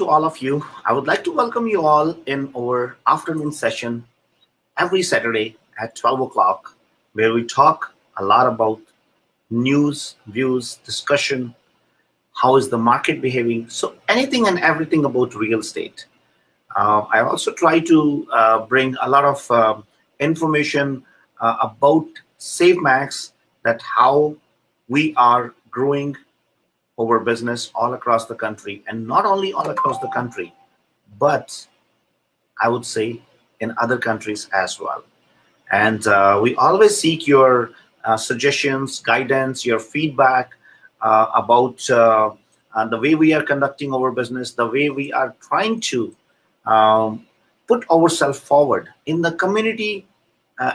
to all of you. I would like to welcome you all in our afternoon session every Saturday at 12 o'clock, where we talk a lot about news, views, discussion, how is the market behaving, so anything and everything about real estate. I also try to bring a lot of information about SaveMax, that how we are growing our business all across the country, and not only all across the country, but I would say in other countries as well. And we always seek your suggestions, guidance, your feedback about the way we are conducting our business, the way we are trying to um, put ourselves forward in the community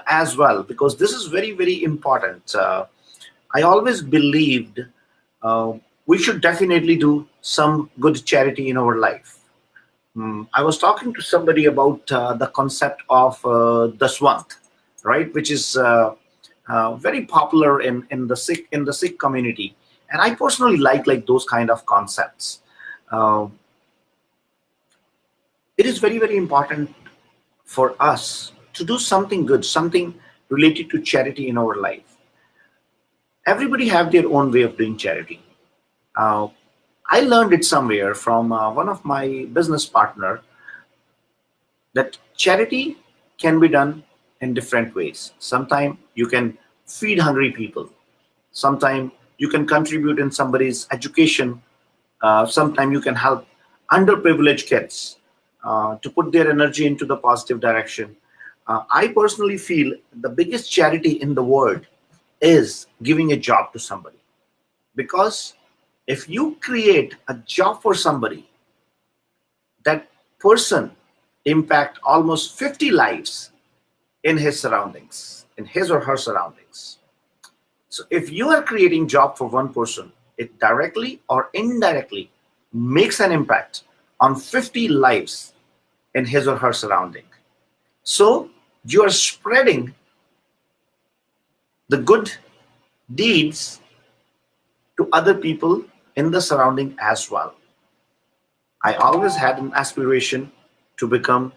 as well, because this is very, very important. I always believed uh, we should definitely do some good charity in our life. I was talking to somebody about the concept of the Swant, right, which is very popular in the Sikh community, and I personally like those kind of concepts. Uh, it is very, very important for us to do something good, something related to charity in our life. Everybody have their own way of doing charity. Uh, I learned it somewhere from one of my business partner, that charity can be done in different ways. Sometimes you can feed hungry people. Sometimes you can contribute in somebody's education. Sometimes you can help underprivileged kids to put their energy into the positive direction. I personally feel the biggest charity in the world is giving a job to somebody, because if you create a job for somebody, that person impact almost 50 lives in his surroundings, in his or her surroundings. So if you are creating job for one person, it directly or indirectly makes an impact on 50 lives in his or her surrounding. So you are spreading the good deeds to other people in the surrounding as well. I always had an aspiration to become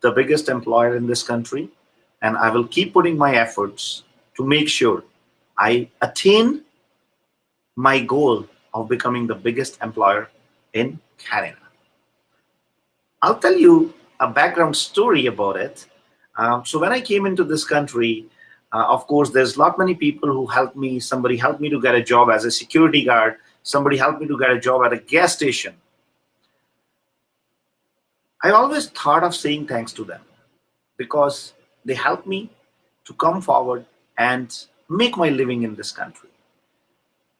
the biggest employer in this country, and I will keep putting my efforts to make sure I attain my goal of becoming the biggest employer in Canada. I'll tell you a background story about it. So when I came into this country, of course, there's lot many people who helped me. Somebody helped me to get a job as a security guard. Somebody helped me to get a job at a gas station. I always thought of saying thanks to them, because they helped me to come forward and make my living in this country.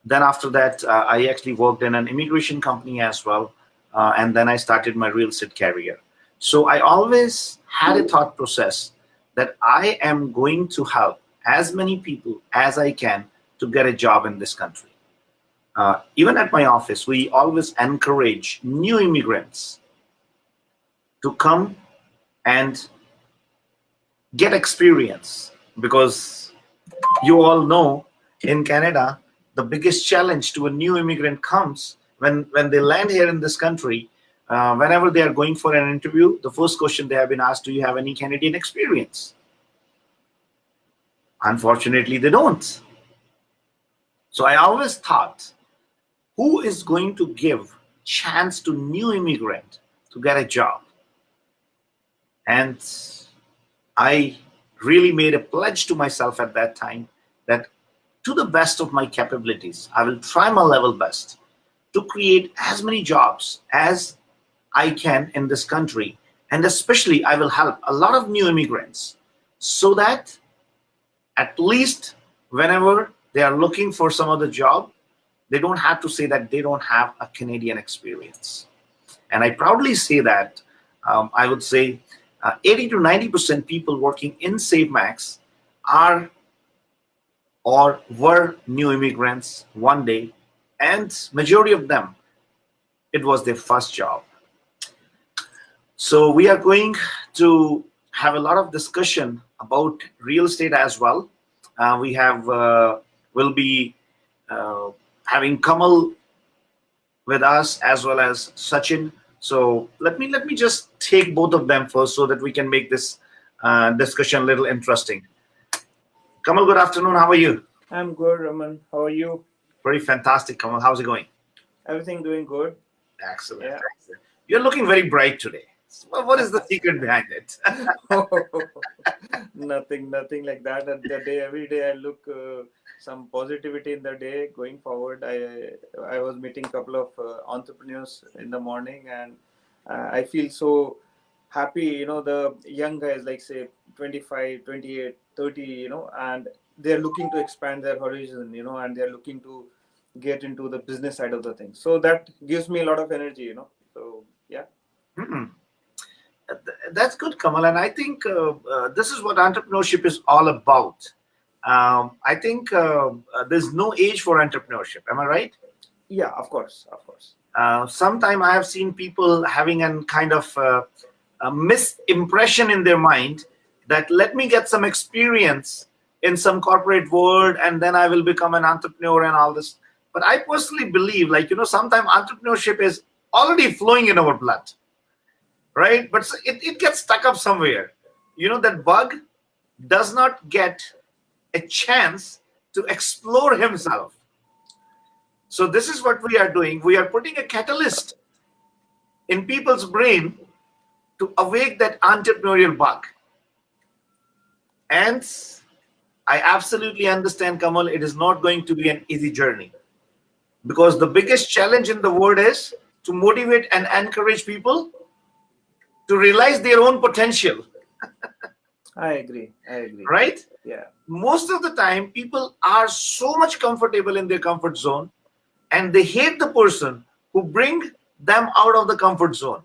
Then after that, I actually worked in an immigration company as well, and then I started my real estate career. So I always had a thought process that I am going to help as many people as I can to get a job in this country. Even at my office, we always encourage new immigrants to come and get experience, because you all know in Canada, the biggest challenge to a new immigrant comes when they land here in this country. Whenever they are going for an interview, the first question they have been asked, do you have any Canadian experience? Unfortunately, they don't. So I always thought, who is going to give chance to new immigrant to get a job? And I really made a pledge to myself at that time that, to the best of my capabilities, I will try my level best to create as many jobs as I can in this country. And especially, I will help a lot of new immigrants, so that at least whenever they are looking for some other job, they don't have to say that they don't have a Canadian experience. And I proudly say that I would say 80 to 90% people working in SaveMax are or were new immigrants one day, and majority of them, it was their first job. So we are going to have a lot of discussion about real estate as well. We have will be uh, having Kamal with us, as well as Sachin, So let me just take both of them first so that we can make this discussion a little interesting. Kamal, good afternoon. How are you? I'm good, Raman. How are you? Very fantastic, Kamal. How's it going? Everything doing good? Excellent. Yeah. Excellent. You're looking very bright today. What is the secret behind it? Nothing like that. At the day, every day I look some positivity in the day going forward. I was meeting a couple of entrepreneurs in the morning, and I feel so happy. The young guys, like say 25, 28, 30, and they're looking to expand their horizon, and they're looking to get into the business side of the thing. So that gives me a lot of energy. So yeah. Hmm. That's good, Kamal. And I think this is what entrepreneurship is all about. I think there's no age for entrepreneurship. Am I right? Yeah, of course, of course. Sometime I have seen people having an kind of a misimpression in their mind that let me get some experience in some corporate world and then I will become an entrepreneur and all this. But I personally believe, like, sometimes entrepreneurship is already flowing in our blood, right? But it gets stuck up somewhere. That bug does not get a chance to explore himself. So this is what we are doing. We are putting a catalyst in people's brain to awake that entrepreneurial bug. And I absolutely understand, Kamal, it is not going to be an easy journey because the biggest challenge in the world is to motivate and encourage people to realize their own potential. I agree. Right? Yeah. Most of the time, people are so much comfortable in their comfort zone and they hate the person who bring them out of the comfort zone.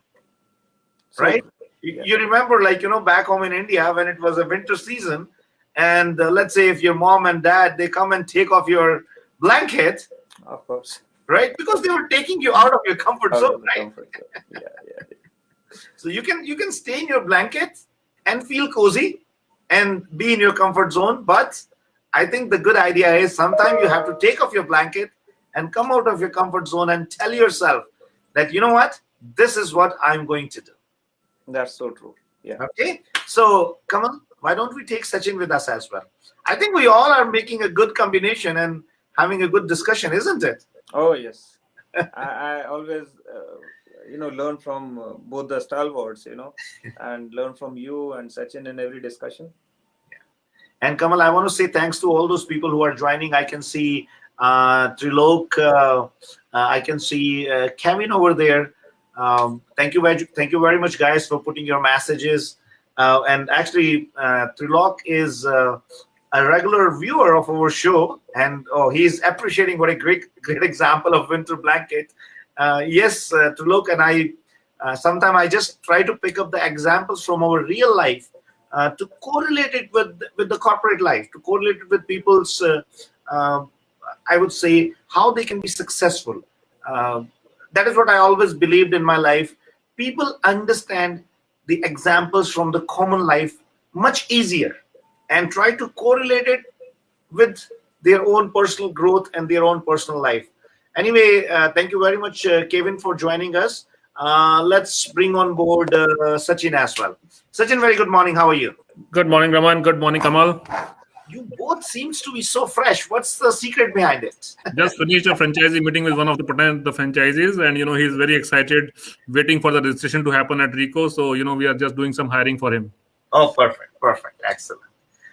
So Right? true. Yeah. You remember, like, back home in India when it was a winter season, and let's say if your mom and dad, they come and take off your blanket, Of course. right? Because they were taking you out of your comfort Out zone, of the right? comfort zone. Yeah. So you can stay in your blanket and feel cozy and be in your comfort zone. But I think the good idea is sometimes you have to take off your blanket and come out of your comfort zone and tell yourself that, you know what, this is what I'm going to do. That's so true. Yeah. Okay. So Kamal, why don't we take Sachin with us as well? I think we all are making a good combination and having a good discussion, isn't it? Oh yes. I always learn from both the stalwarts, and learn from you and Sachin in every discussion. And Kamal, I want to say thanks to all those people who are joining. I can see Trilok, I can see Kevin over there. Thank you very much, guys, for putting your messages. And actually, Trilok is a regular viewer of our show, and he's appreciating what a great example of winter blanket. Yes, Trilok and I. Sometimes I just try to pick up the examples from our real life to correlate it with the corporate life, to correlate it with people's, uh, I would say, how they can be successful. Uh, that is what I always believed in my life. People understand the examples from the common life much easier and try to correlate it with their own personal growth and their own personal life. Anyway, thank you very much, Kevin, for joining us. Let's bring on board Sachin as well. Sachin, very good morning. How are you? Good morning, Raman. Good morning, Kamal. You both seems to be so fresh. What's the secret behind it? Just finished a franchisee meeting with one of the franchisees, and he's very excited, waiting for the registration to happen at Rico. So we are just doing some hiring for him. Oh, perfect, excellent.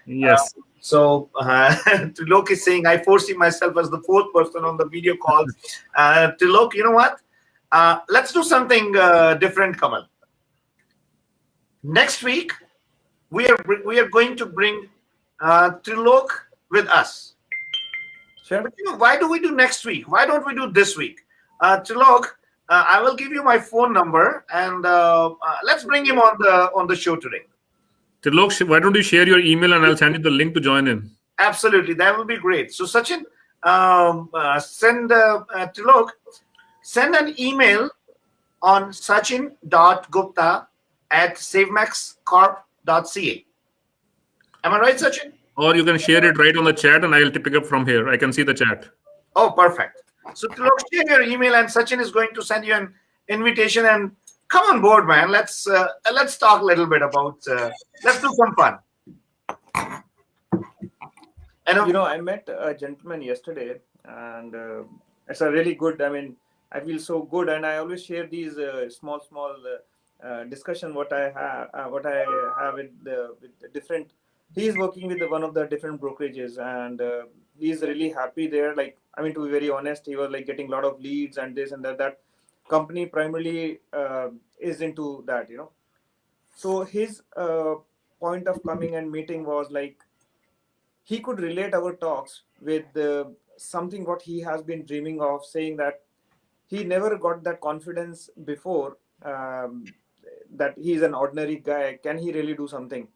Yes. Trilok is saying, I foresee myself as the fourth person on the video call. Trilok, you know what? Let's do something different, Kamal. Next week, we are going to bring Trilok with us. Sure. But why do we do next week? Why don't we do this week? Trilok, I will give you my phone number, and let's bring him on the show today. Tilok, why don't you share your email and I'll send you the link to join in? Absolutely, that will be great. So Sachin, send Trilok, send an email on sachin.gupta@savemaxcorp.ca. Am I right, Sachin? Or you can share it right on the chat and I'll pick up from here. I can see the chat. Oh, perfect. So Trilok, share your email and Sachin is going to send you an invitation and come on board, man. Let's talk a little bit about. Let's do some fun. And I met a gentleman yesterday, and it's a really good. I mean, I feel so good, and I always share these small discussion what I have with the different. He is working with one of the different brokerages, and he's really happy there. Like, I mean, to be very honest, he was like getting a lot of leads and this and that. That company primarily is into that. So his point of coming and meeting was like he could relate our talks with something what he has been dreaming of, saying that he never got that confidence before, that he's an ordinary guy, can he really do something.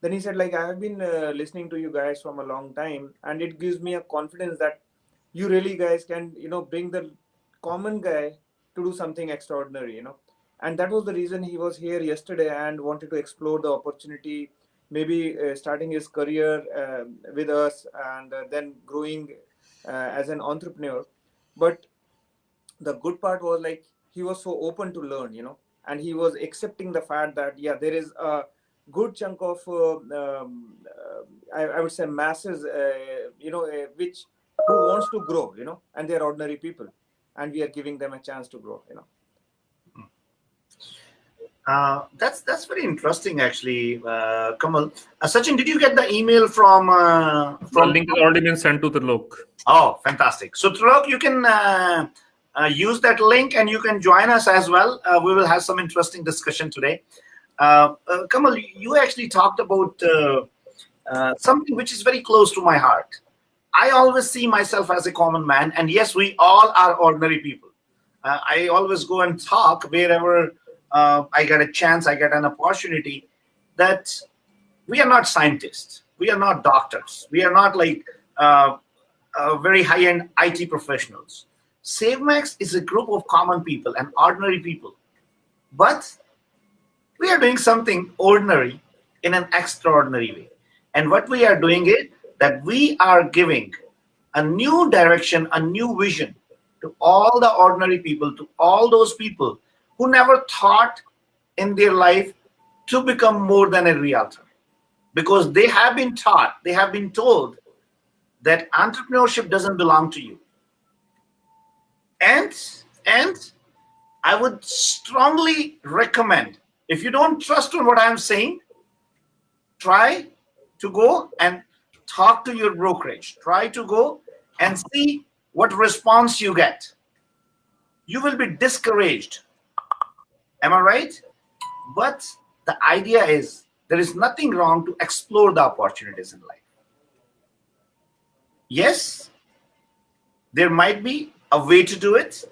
Then he said, like, I have been listening to you guys from a long time, and it gives me a confidence that you really guys can bring the common guy to do something extraordinary. And that was the reason he was here yesterday and wanted to explore the opportunity, maybe starting his career with us, and then growing as an entrepreneur. But the good part was like he was so open to learn, and he was accepting the fact that yeah, there is a good chunk of I would say masses, which who wants to grow, and they're ordinary people, and we are giving them a chance to grow. that's very interesting, actually, Kamal. Sachin, did you get the email from The link has already been sent to the look. Oh, fantastic! So, Trulok, you can use that link and you can join us as well. We will have some interesting discussion today. Kamal, you actually talked about something which is very close to my heart. I always see myself as a common man, and yes, we all are ordinary people. I always go and talk wherever I get a chance, I get an opportunity, that we are not scientists, we are not doctors, we are not like very high-end IT professionals. SaveMax is a group of common people and ordinary people, but we are doing something ordinary in an extraordinary way. And what we are doing is that we are giving a new direction, a new vision to all the ordinary people, to all those people who never thought in their life to become more than a realtor, because they have been taught, they have been told that entrepreneurship doesn't belong to you. And I would strongly recommend, if you don't trust on what I'm saying, try to go and talk to your brokerage. Try to go and see what response you get. You will be discouraged. Am I right? But the idea is there is nothing wrong to explore the opportunities in life. Yes, there might be a way to do it,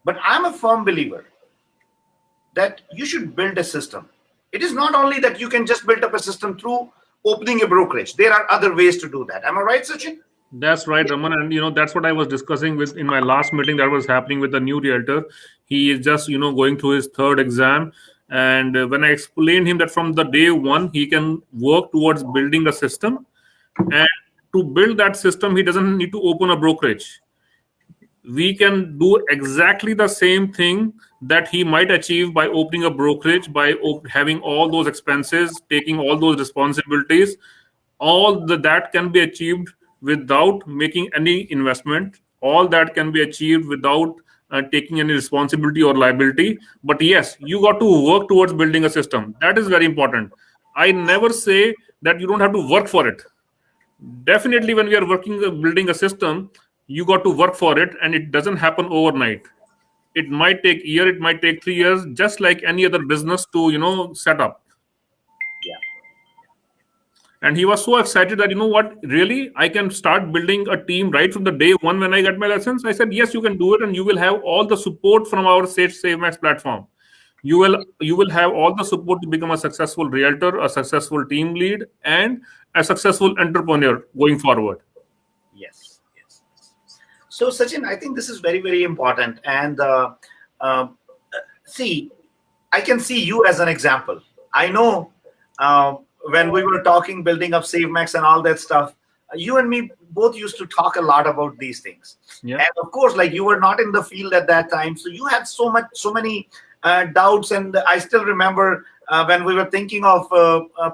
but I'm a firm believer that you should build a system. It is not only that you can just build up a system through opening a brokerage. There are other ways to do that. Am I right, Sachin? That's right, Raman. And that's what I was discussing with in my last meeting that was happening with the new realtor. He is just going through his third exam. And when I explained him that from the day one he can work towards building a system, and to build that system he doesn't need to open a brokerage. We can do exactly the same thing that he might achieve by opening a brokerage, by having all those expenses, taking all those responsibilities. That can be achieved without making any investment. All that can be achieved without taking any responsibility or liability. But yes, you got to work towards building a system. That is very important. I never say that you don't have to work for it. Definitely, when we are building a system, you got to work for it, and it doesn't happen overnight. It might take a year, it might take 3 years, just like any other business to set up. Yeah. And he was so excited that what, really, I can start building a team right from the day one when I get my license. I said, yes, you can do it, and you will have all the support from our SaveMax platform. You will have all the support to become a successful realtor, a successful team lead, and a successful entrepreneur going forward. Yes. So, Sachin, I think this is very, very important. And see, I can see you as an example. I know when we were talking, building up SaveMax and all that stuff, you and me both used to talk a lot about these things. Yeah. And of course, like, you were not in the field at that time, so you had so many doubts. And I still remember when we were thinking of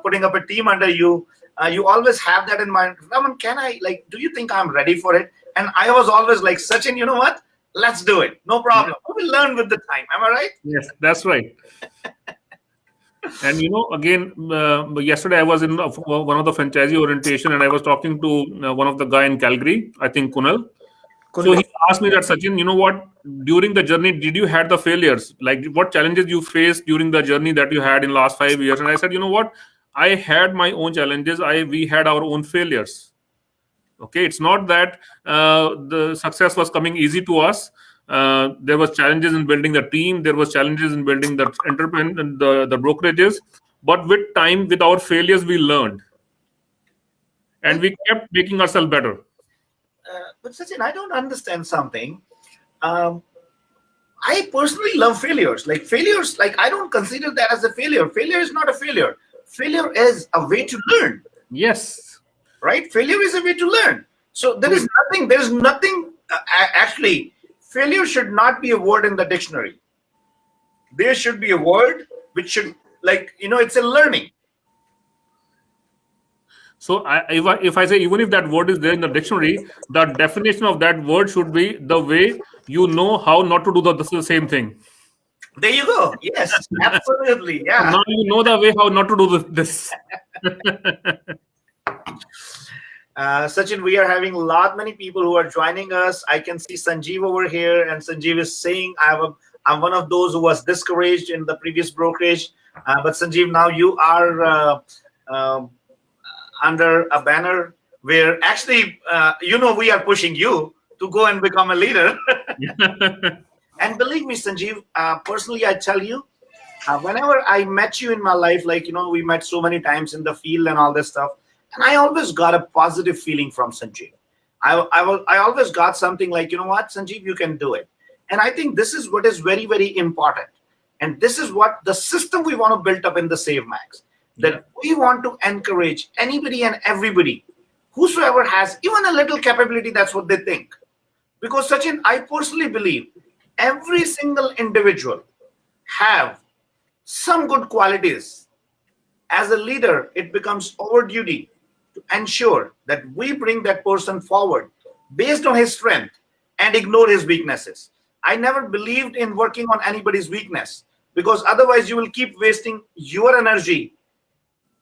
putting up a team under you. You always have that in mind. Raman, can I, like, do you think I'm ready for it? And I was always like, Sachin, you know what? Let's do it. No problem. We will learn with the time. Am I right? Yes, that's right. And again, yesterday I was in one of the franchisee orientation, and I was talking to one of the guy in Calgary, I think Kunal. So he asked me that, Sachin, what, during the journey, did you had the failures? Like, what challenges you faced during the journey that you had in last 5 years? And I said, what, I had my own challenges. We had our own failures. Okay, it's not that the success was coming easy to us. There was challenges in building the team. There was challenges in building the the brokerages. But with time, with our failures, we learned, and we kept making ourselves better. But Sachin, I don't understand something. Um, I personally love failures. Like, failures, like, I don't consider that as a failure. Failure is not a failure. Failure is a way to learn, Yes. right? Failure is a way to learn. So there's nothing, actually, failure should not be a word in the dictionary. There should be a word which should, like, it's a learning. So if I say, even if that word is there in the dictionary, the definition of that word should be the way you know how not to do the same thing. There you go. Yes, absolutely. Yeah. Now you know the way how not to do this. Sachin, we are having many people who are joining us. I can see Sanjeev over here, and Sanjeev is saying, I'm one of those who was discouraged in the previous brokerage. But Sanjeev, now you are under a banner where actually, we are pushing you to go and become a leader. And believe me, Sanjeev, personally, I tell you, whenever I met you in my life, like, we met so many times in the field and all this stuff, and I always got a positive feeling from Sanjeev. I always got something like, what, Sanjeev, you can do it. And I think this is what is very, very important. And this is what the system we want to build up in the Save Max. That we want to encourage anybody and everybody, whosoever has even a little capability, that's what they think. Because, Sachin, I personally believe every single individual have some good qualities. As a leader, it becomes our duty to ensure that we bring that person forward based on his strength and ignore his weaknesses. I never believed in working on anybody's weakness, because otherwise you will keep wasting your energy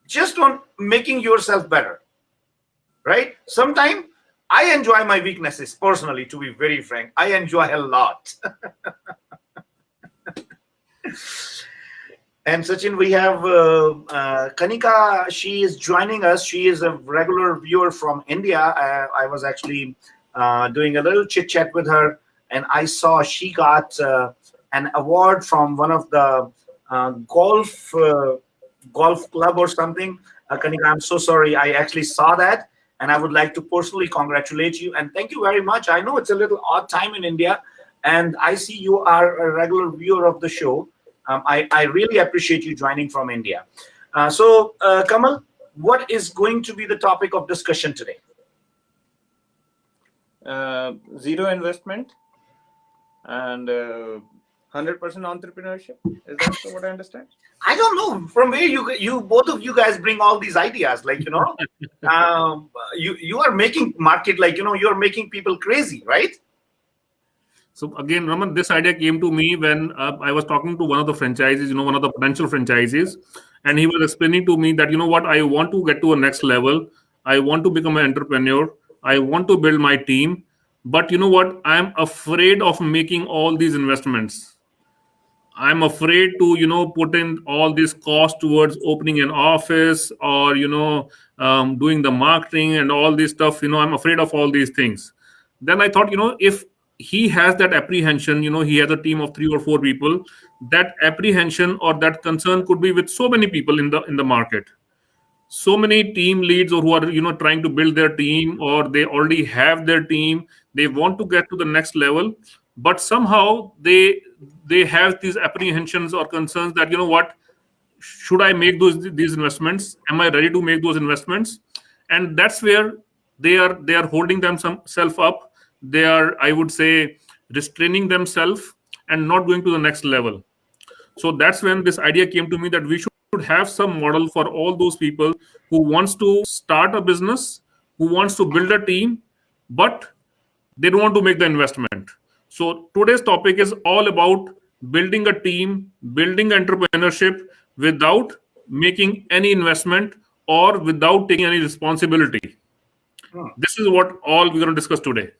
just on making yourself better, right? Sometimes I enjoy my weaknesses personally, to be very frank. I enjoy a lot. And Sachin, we have Kanika. She is joining us. She is a regular viewer from India. I was actually doing a little chit chat with her, and I saw she got an award from one of the golf club or something. Kanika, I'm so sorry. I actually saw that, and I would like to personally congratulate you and thank you very much. I know it's a little odd time in India, and I see you are a regular viewer of the show. I really appreciate you joining from India. So, Kamal, what is going to be the topic of discussion today? Zero investment and 100% entrepreneurship. Is that what I understand? I don't know from where you both of you guys bring all these ideas. Like, you are making market, like, you're making people crazy, right? So again, Raman, this idea came to me when I was talking to one of the franchises, one of the potential franchises, and he was explaining to me that, what, I want to get to a next level. I want to become an entrepreneur. I want to build my team. But you know what? I'm afraid of making all these investments. I'm afraid to, put in all this cost towards opening an office or, doing the marketing and all this stuff. I'm afraid of all these things. Then I thought, if he has that apprehension, he has a team of 3 or 4 people, that apprehension or that concern could be with so many people in the market. So many team leads or who are, trying to build their team, or they already have their team. They want to get to the next level, but somehow they have these apprehensions or concerns that, what, should I make these investments? Am I ready to make those investments? And that's where they are holding themselves up. They are, I would say, restraining themselves and not going to the next level. So that's when this idea came to me that we should have some model for all those people who wants to start a business, who wants to build a team, but they don't want to make the investment. So today's topic is all about building a team, building entrepreneurship without making any investment or without taking any responsibility. Hmm. This is what all we're going to discuss today,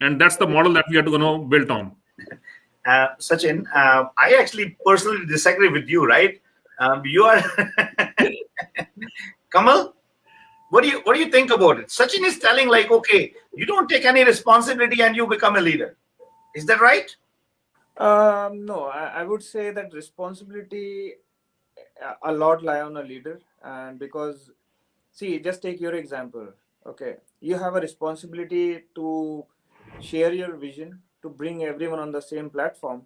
and that's the model that we are going to build on. Sachin, I actually personally disagree with you, right? You are Kamal. What do you think about it? Sachin is telling like, okay, you don't take any responsibility and you become a leader. Is that right? No, I would say that responsibility a lot lie on a leader, and because see, just take your example. Okay, you have a responsibility to share your vision, to bring everyone on the same platform.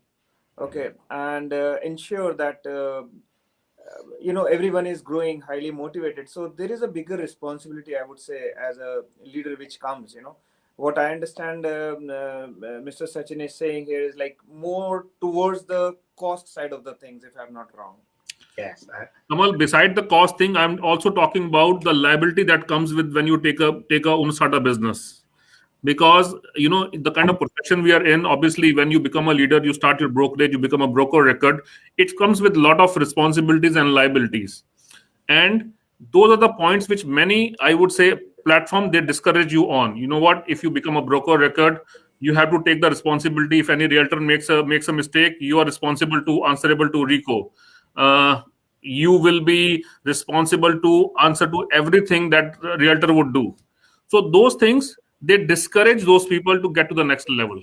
Okay, and ensure that everyone is growing highly motivated. So there is a bigger responsibility, I would say, as a leader, which comes. What I understand, Mr. Sachin is saying here is like more towards the cost side of the things, if I'm not wrong. Yes. Kamal, beside the cost thing, I'm also talking about the liability that comes with when you take a own start a business. Because the kind of profession we are in, obviously, when you become a leader, you start your brokerage, you become a broker record. It comes with a lot of responsibilities and liabilities, and those are the points which many, I would say, platform they discourage you on. You know what? If you become a broker record, you have to take the responsibility. If any realtor makes a mistake, you are responsible to answerable to RICO. uh, you will be responsible to answer to everything that a realtor would do. So those things, they discourage those people to get to the next level.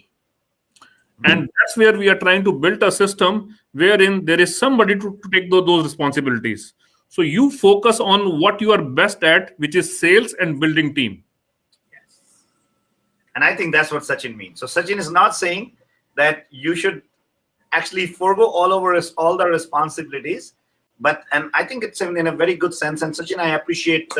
And that's where we are trying to build a system wherein there is somebody to take those responsibilities. So you focus on what you are best at, which is sales and building team. Yes. And I think that's what Sachin means. So Sachin is not saying that you should actually forego all the responsibilities, but and I think it's in a very good sense. And Sachin, I appreciate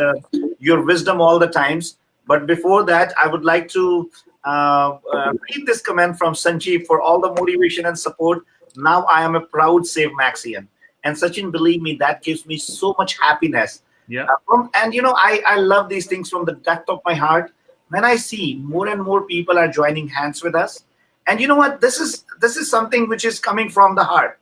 your wisdom all the times. But before that, I would like to read this comment from Sanjeev for all the motivation and support. Now I am a proud Save Maxian. And Sachin, believe me, that gives me so much happiness. Yeah. And I love these things from the depth of my heart when I see more and more people are joining hands with us. And you know what? This is something which is coming from the heart.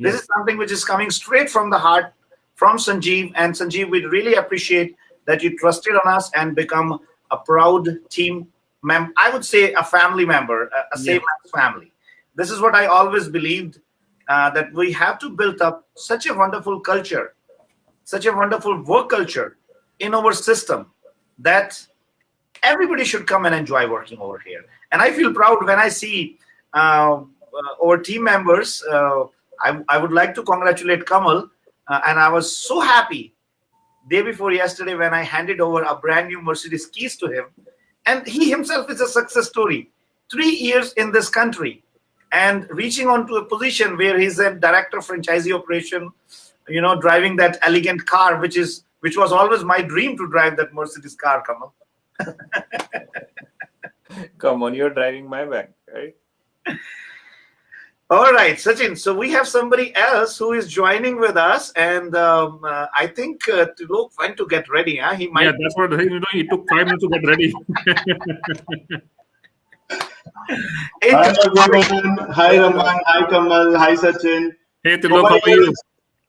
This Yes. is something which is coming straight from the heart from Sanjeev. And Sanjeev, we really appreciate that you trusted on us and become a proud team member. I would say a family member, a Yes. Save Max family. This is what I always believed, that we have to build up such a wonderful culture, such a wonderful work culture in our system that everybody should come and enjoy working over here. And I feel proud when I see our team members. I would like to congratulate Kamal, and I was so happy day before yesterday when I handed over a brand new Mercedes keys to him. And he himself is a success story. 3 years in this country and reaching on to a position where he's a director of franchisee operation, driving that elegant car, which was always my dream to drive that Mercedes car, Kamal. Come on, you're driving my back, right? All right, Sachin. So we have somebody else who is joining with us, and I think Tulok went to get ready. Huh? He Yeah, might. that's what the thing. It took 5 minutes to get ready. Hey, Hi Tulok. everyone. Hi Raman. Hi Kamal. Hi Sachin. Hey, Oh Tilok, my how are God, you?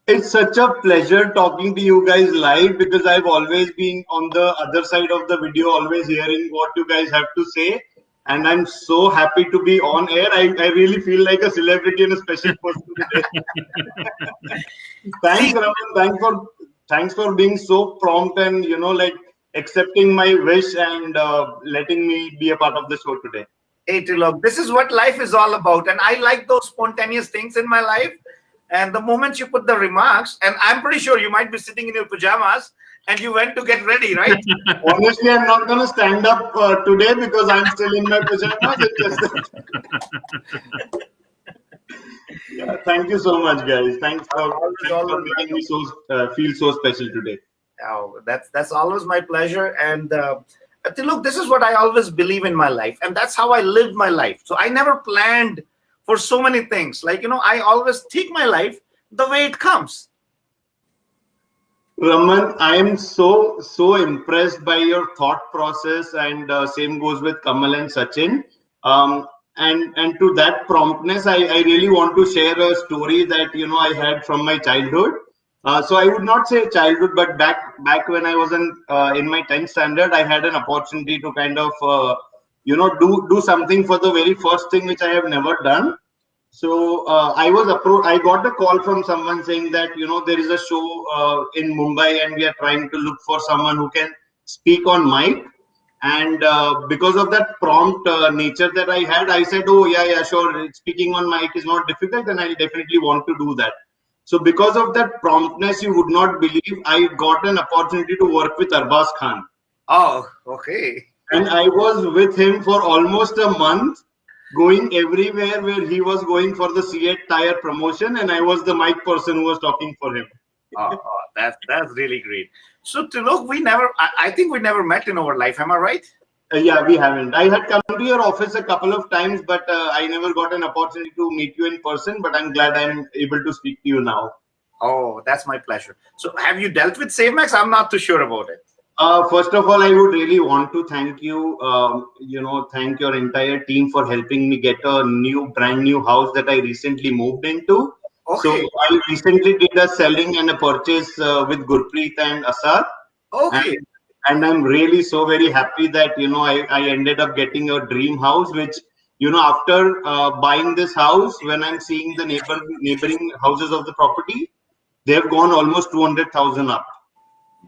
it's such a pleasure talking to you guys live because I've always been on the other side of the video, always hearing what you guys have to say. And I'm so happy to be on air. I really feel like a celebrity and a special person today. Thanks, See, Raman. Thanks for being so prompt and like accepting my wish and letting me be a part of the show today. hey, Tulok. This is what life is all about, and I like those spontaneous things in my life. And the moment you put the remarks, and I'm pretty sure you might be sitting in your pajamas and you went to get ready, right? Honestly, I'm not gonna stand up today because I'm still in my pajamas. It's just yeah. Thank you so much, guys. Thanks for Always, thanks for always making welcome. me so feel so special today. That's always my pleasure. And Look, this is what I always believe in my life, and that's how I lived my life. So I never planned for so many things. Like, I always take my life the way it comes. Raman, I am so impressed by your thought process, and same goes with Kamal and Sachin. Um, and to that promptness, I really want to share a story that I had from my childhood. So I would not say childhood, but back when I was in my 10th standard, I had an opportunity to kind of do something for the very first thing which I have never done. So I got a call from someone saying that there is a show in Mumbai, and we are trying to look for someone who can speak on mic. And because of that prompt nature that I had, I said, "Oh yeah, sure. Speaking on mic is not difficult, and I definitely want to do that." So because of that promptness, you would not believe I got an opportunity to work with Arbaz Khan. Oh, okay. And I was with him for almost a month, going everywhere where he was going for the C8 tire promotion, and I was the mic person who was talking for him. That's really great. So Trilok, I think we never met in our life. Am I right? Yeah, we haven't. I had come to your office a couple of times, but I never got an opportunity to meet you in person. But I'm glad I'm able to speak to you now. Oh, that's my pleasure. So have you dealt with SaveMax? I'm not too sure about it. First of all, I would really want to thank you. Thank your entire team for helping me get a brand new house that I recently moved into. Okay. So I recently did a selling and a purchase with Gurpreet and Asar. Okay. And I'm really so very happy that I ended up getting a dream house, which after buying this house, when I'm seeing the neighboring houses of the property, they've gone almost 200,000 up.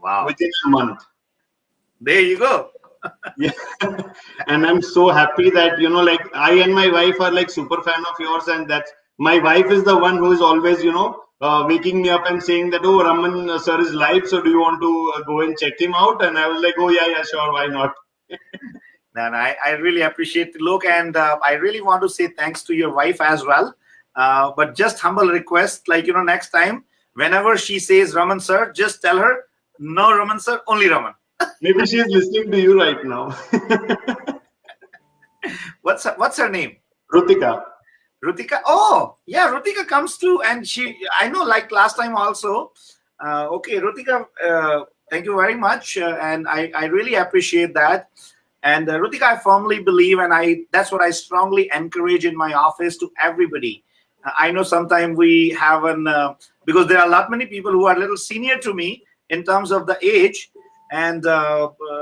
Wow. Within a month. There you go. Yeah. And I'm so happy that like I and my wife are like super fan of yours, and that's my wife is the one who is always waking me up and saying that, "Oh, Raman sir is live, so do you want to go and check him out?" And I was like, "Oh yeah, sure, why not?" And I really appreciate the look, and I really want to say thanks to your wife as well. But just humble request, like next time, whenever she says Raman sir, just tell her, no Raman sir, only Raman. Maybe she is listening to you right now. What's her name? Rutika. Rutika. Oh, yeah, Rutika comes to, and I know, like last time also. Okay, Rutika, thank you very much, and I really appreciate that. And Rutika, I firmly believe, and that's what I strongly encourage in my office to everybody. I know sometimes we have because there are a lot many people who are a little senior to me in terms of the age. And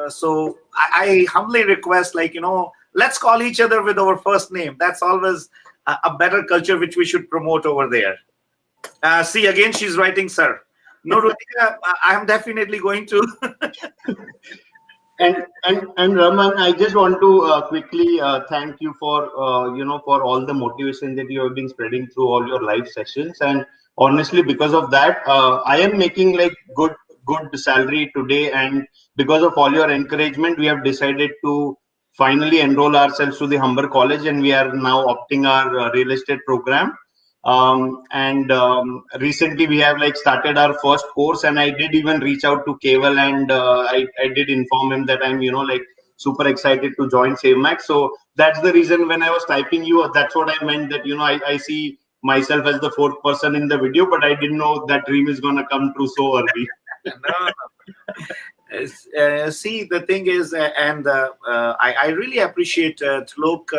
so I humbly request, let's call each other with our first name. That's always a better culture which we should promote over there. See, again, she's writing, sir. No, Rutika, I am definitely going to. And Raman, I just want to quickly thank you for for all the motivation that you have been spreading through all your live sessions. And honestly, because of that, I am making like good salary today, and because of all your encouragement, we have decided to finally enroll ourselves to the Humber College, and we are now opting our real estate program. Recently we have like started our first course, and I did even reach out to Keval, and I did inform him that I'm like super excited to join SaveMax. So that's the reason when I was typing you, that's what I meant, that I see myself as the fourth person in the video, but I didn't know that dream is going to come true so early. No. See, the thing is, I really appreciate Tlok.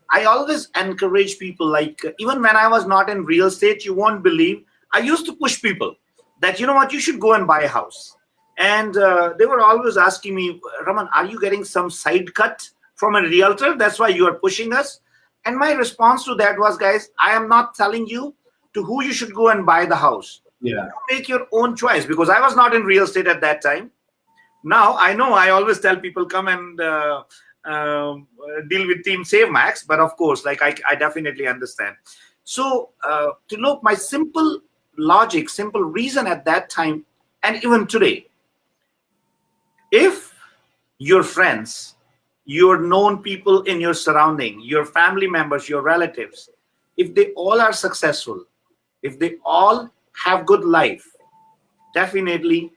I always encourage people, like even when I was not in real estate, you won't believe, I used to push people that, you know what, you should go and buy a house. And they were always asking me, Raman, are you getting some side cut from a realtor? That's why you are pushing us. And my response to that was, guys, I am not telling you to who you should go and buy the house. Yeah. You make your own choice, because I was not in real estate at that time. Now I know I always tell people come and deal with Team SaveMax, but of course, like I definitely understand. So to look, my simple logic, simple reason at that time, and even today, if your friends, your known people in your surrounding, your family members, your relatives, if they all are successful, if they all have good life, definitely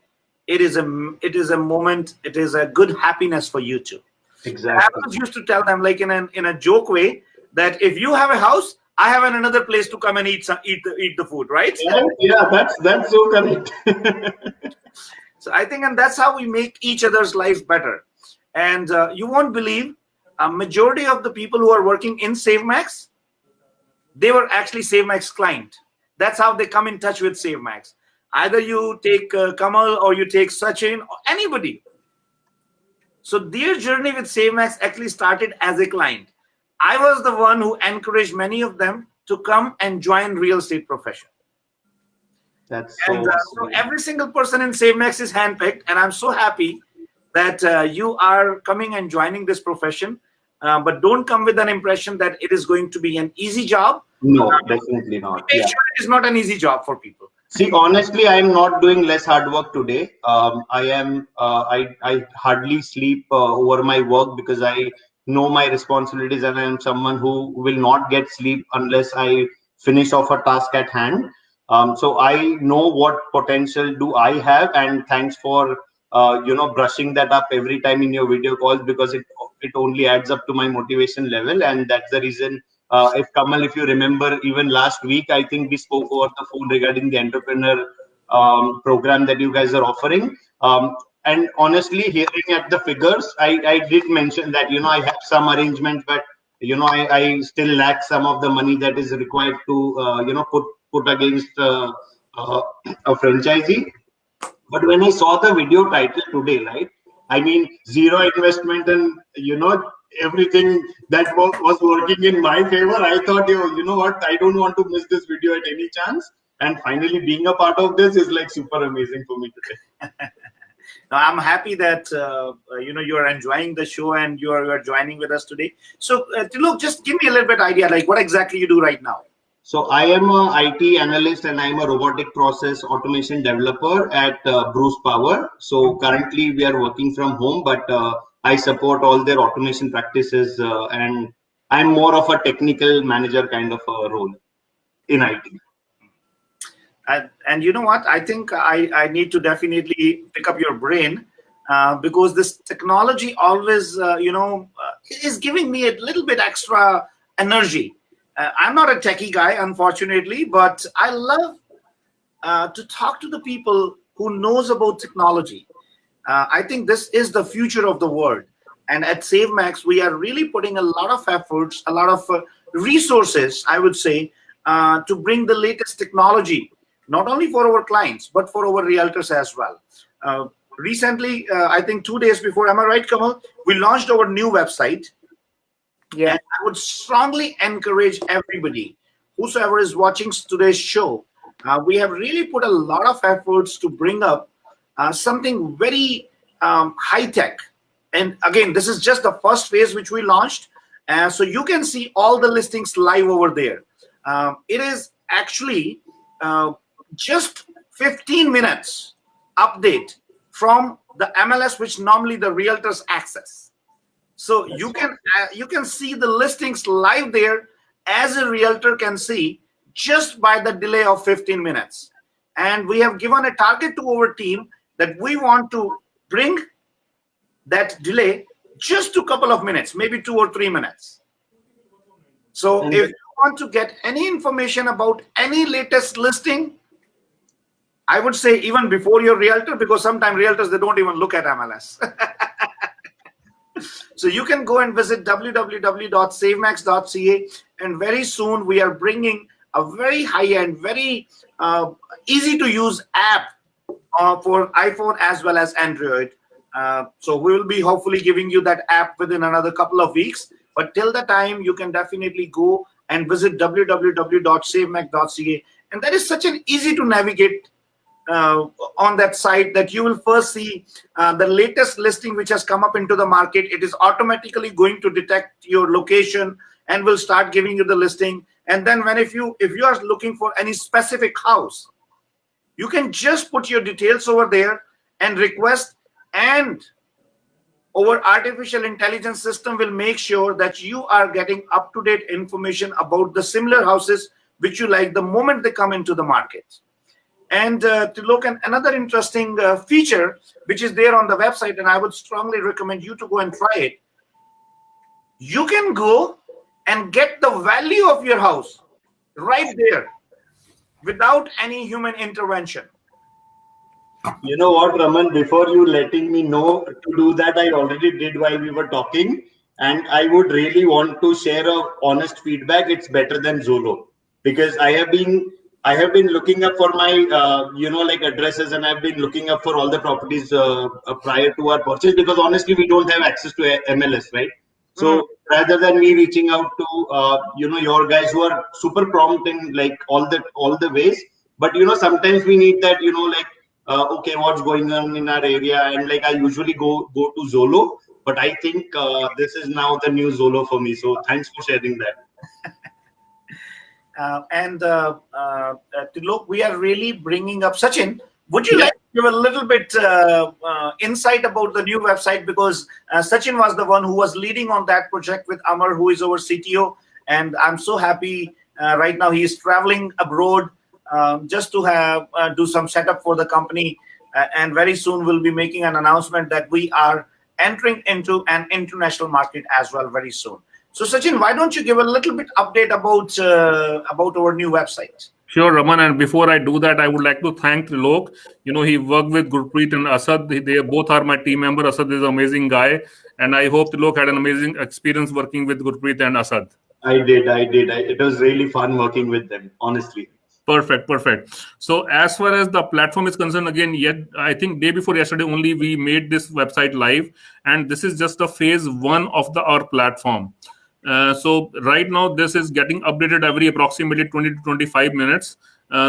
it is a moment, it is a good happiness for you too. I Exactly. always used to tell them, like in a joke way, that if you have a house, I have another place to come and eat the food, right? And yeah, that's so correct. So I think, and that's how we make each other's lives better. And you won't believe, a majority of the people who are working in SaveMax, they were actually SaveMax client. That's how they come in touch with SaveMax. Either you take Kamal or you take Sachin or anybody. So their journey with SaveMax actually started as a client. I was the one who encouraged many of them to come and join real estate profession. That's And so so sweet. every single person in SaveMax is handpicked, and I'm so happy that you are coming and joining this profession. But don't come with an impression that it is going to be an easy job. No, definitely not. Make Yeah. sure it is not an easy job for people. See, honestly, I am not doing less hard work today. I hardly sleep over my work because I know my responsibilities, and I am someone who will not get sleep unless I finish off a task at hand. So I know what potential do I have, and thanks for brushing that up every time in your video calls, because it only adds up to my motivation level, and that's the reason. If Kamal, if you remember, even last week, I think we spoke over the phone regarding the entrepreneur program that you guys are offering. And honestly, hearing at the figures, I did mention that, I have some arrangements, but, I still lack some of the money that is required to, put against uh, a franchisee. But when I saw the video title today, right? I mean, zero investment and everything that was working in my favor. I thought, you know what? I don't want to miss this video at any chance. And finally, being a part of this is like super amazing for me today. Now, I'm happy that you are enjoying the show and you are joining with us today. So, look, just give me a little bit idea, like what exactly you do right now. So I am a IT analyst and I'm a robotic process automation developer at Bruce Power. So currently we are working from home, but I support all their automation practices, and I'm more of a technical manager kind of a role in IT. And you know what? I think I need to definitely pick up your brain because this technology always, is giving me a little bit extra energy. I'm not a techie guy, unfortunately, but I love to talk to the people who knows about technology. I think this is the future of the world. And at SaveMax, we are really putting a lot of efforts, a lot of resources, I would say, to bring the latest technology, not only for our clients, but for our realtors as well. Recently, I think 2 days before, am I right, Kamal? We launched our new website. Yeah. And I would strongly encourage everybody, whosoever is watching today's show, we have really put a lot of efforts to bring up something very high tech. And again, this is just the first phase which we launched. So you can see all the listings live over there. It is actually just 15 minutes update from the MLS, which normally the realtors access. So you can see the listings live there as a realtor can see just by the delay of 15 minutes. And we have given a target to our team that we want to bring that delay just to a couple of minutes, maybe 2 or 3 minutes. So And if you want to get any information about any latest listing, I would say even before your realtor, because sometimes realtors, they don't even look at MLS. So you can go and visit www.savemax.ca, and very soon we are bringing a very high-end, very easy to use app for iPhone as well as Android. So we will be hopefully giving you that app within another couple of weeks. But till the time, you can definitely go and visit www.savemax.ca, and that is such an easy to navigate on that site that you will first see the latest listing which has come up into the market. It is automatically going to detect your location and will start giving you the listing. And then if you are looking for any specific house, you can just put your details over there and request, and our artificial intelligence system will make sure that you are getting up-to-date information about the similar houses which you like the moment they come into the market. And to look at another interesting feature which is there on the website, and I would strongly recommend you to go and try it. You can go and get the value of your house right there without any human intervention. You know what, Raman, before you letting me know to do that, I already did while we were talking. And I would really want to share a honest feedback. It's better than Zolo because I have been looking up for my like addresses, and I've been looking up for all the properties prior to our purchase, because honestly we don't have access to MLS, right? Mm. So rather than me reaching out to your guys who are super prompt in like all the ways, but sometimes we need that like okay, what's going on in our area, and like I usually go to Zolo, but I think this is now the new Zolo for me. So thanks for sharing that. And to look, we are really bringing up Sachin. Would you Yeah. like to give a little bit insight about the new website? Because Sachin was the one who was leading on that project with Amar, who is our CTO. And I'm so happy right now he is traveling abroad just to have do some setup for the company. And very soon we'll be making an announcement that we are entering into an international market as well very soon. So Sachin, why don't you give a little bit update about our new website? Sure, Raman. And before I do that, I would like to thank Trilok. He worked with Gurpreet and Asad. They both are my team member. Asad is an amazing guy. And I hope Trilok had an amazing experience working with Gurpreet and Asad. I did. It was really fun working with them, honestly. Perfect. So as far as the platform is concerned, again, yet I think day before yesterday only we made this website live, and this is just a phase one of our platform. So right now this is getting updated every approximately 20 to 25 minutes.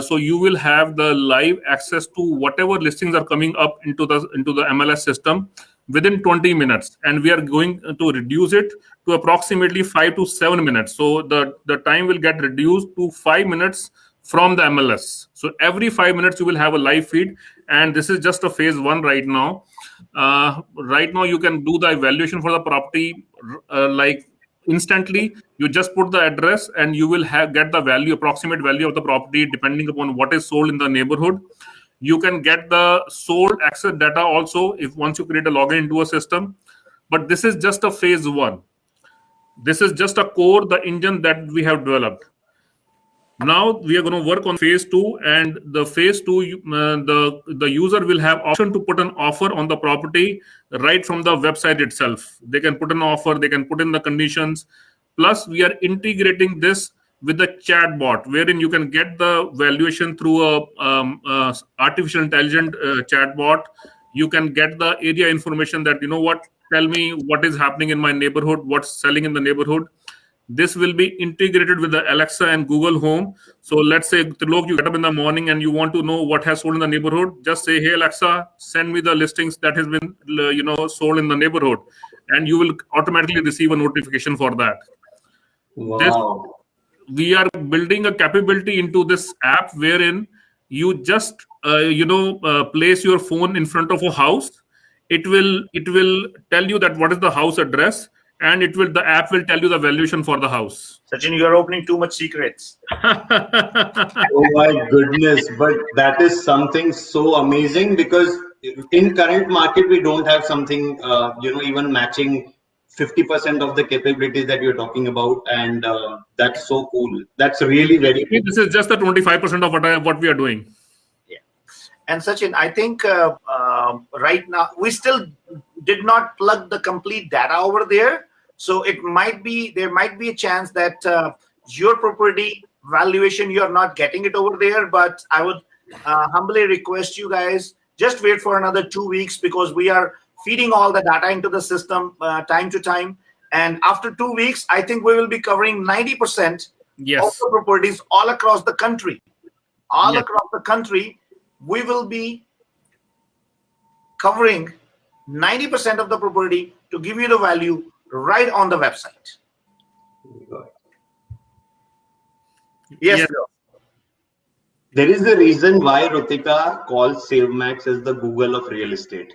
So you will have the live access to whatever listings are coming up into the MLS system within 20 minutes, and we are going to reduce it to approximately 5 to 7 minutes. So the time will get reduced to 5 minutes from the MLS. So every 5 minutes you will have a live feed, and this is just a phase one right now. Right now you can do the evaluation for the property like instantly. You just put the address and you will get the approximate value of the property depending upon what is sold in the neighborhood. You can get the sold access data also if once you create a login into a system. But this is just a phase one. This is just a core, the engine that we have developed. Now we are going to work on phase two, and the phase two, the user will have option to put an offer on the property right from the website itself. They can put an offer, they can put in the conditions. Plus, we are integrating this with the chat bot, wherein you can get the valuation through a artificial intelligent chat bot. You can get the area information that tell me what is happening in my neighborhood, what's selling in the neighborhood. This will be integrated with the Alexa and Google Home. So let's say, Trilok, you get up in the morning and you want to know what has sold in the neighborhood. Just say, hey, Alexa, send me the listings that has been, sold in the neighborhood. And you will automatically receive a notification for that. Wow. We are building a capability into this app wherein you just, place your phone in front of a house. It will tell you that what is the house address, and the app will tell you the valuation for the house. Sachin, you are opening too much secrets. Oh my goodness, but that is something so amazing, because in current market we don't have something even matching 50% of the capabilities that you're talking about, and that's so cool. That's really very cool. This is just the 25% of what we are doing. Yeah. And Sachin, I think right now we still did not plug the complete data over there. So there might be a chance that your property valuation, you are not getting it over there. But I would humbly request you guys, just wait for another 2 weeks, because we are feeding all the data into the system time to time. And after 2 weeks, I think we will be covering 90% Yes. of the properties all across the country. All Yes. across the country, we will be covering 90% of the property to give you the value right on the website. Yes. Yes. There is a reason why Rutika calls SaveMax as the Google of real estate.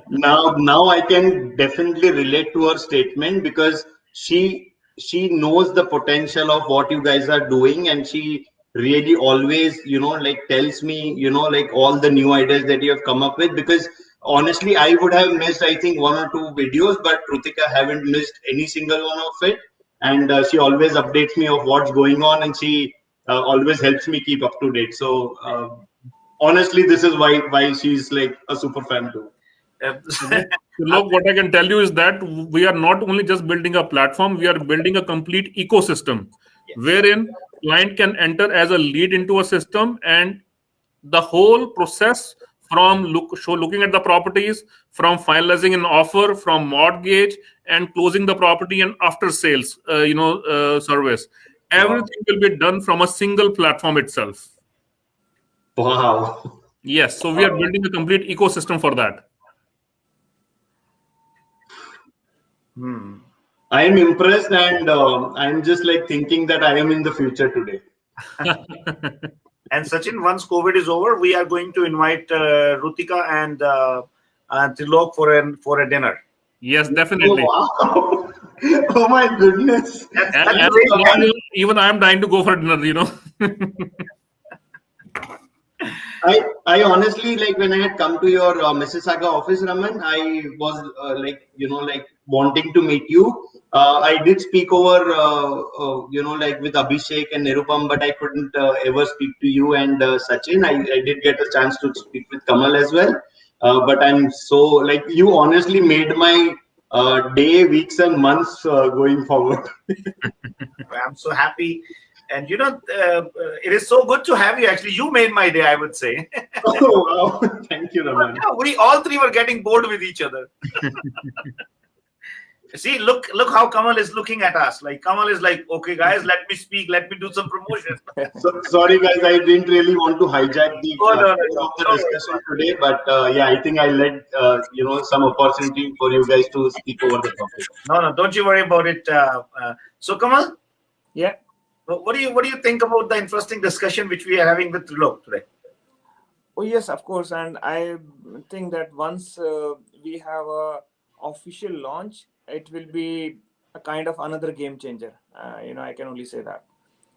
Now I can definitely relate to her statement, because she knows the potential of what you guys are doing, and she really always, like tells me, like all the new ideas that you have come up with. Because honestly, I would have missed, I think, one or two videos, but Rutika haven't missed any single one of it. And she always updates me of what's going on, and she always helps me keep up to date. So honestly, this is why she's like a super fan too. Look, what I can tell you is that we are not only just building a platform, we are building a complete ecosystem Yes. wherein client can enter as a lead into a system, and the whole process from looking at the properties, from finalizing an offer, from mortgage and closing the property, and after sales service, Wow. everything will be done from a single platform itself. Wow. Yes, so we are building a complete ecosystem for that. I am impressed, and I'm just like thinking that I am in the future today. And Sachin, once COVID is over, we are going to invite Rutika and Trilok for a dinner. Yes, definitely. Oh, wow. Oh my goodness. That's And great. even I am dying to go for dinner. I honestly, like, when I had come to your Mississauga office, Raman, I was like wanting to meet you. I did speak over, like with Abhishek and Nirupam, but I couldn't ever speak to you and Sachin. I did get a chance to speak with Kamal as well. But I'm so, like, you honestly made my day, weeks, and months going forward. I'm so happy. And it is so good to have you. Actually, you made my day, I would say. Oh, wow. Thank you, Raman. We all three were getting bored with each other. See, look how Kamal is looking at us. Like, Kamal is like, okay, guys, let me speak. Let me do some promotion. So, sorry, guys, I didn't really want to hijack the of the discussion today, but yeah, I think I led some opportunity for you guys to speak over the topic. No, don't you worry about it. So, Kamal, Yeah. what do you think about the interesting discussion which we are having with Trilok today? Oh yes, of course. And I think that once we have a official launch, it will be a kind of another game changer. I can only say that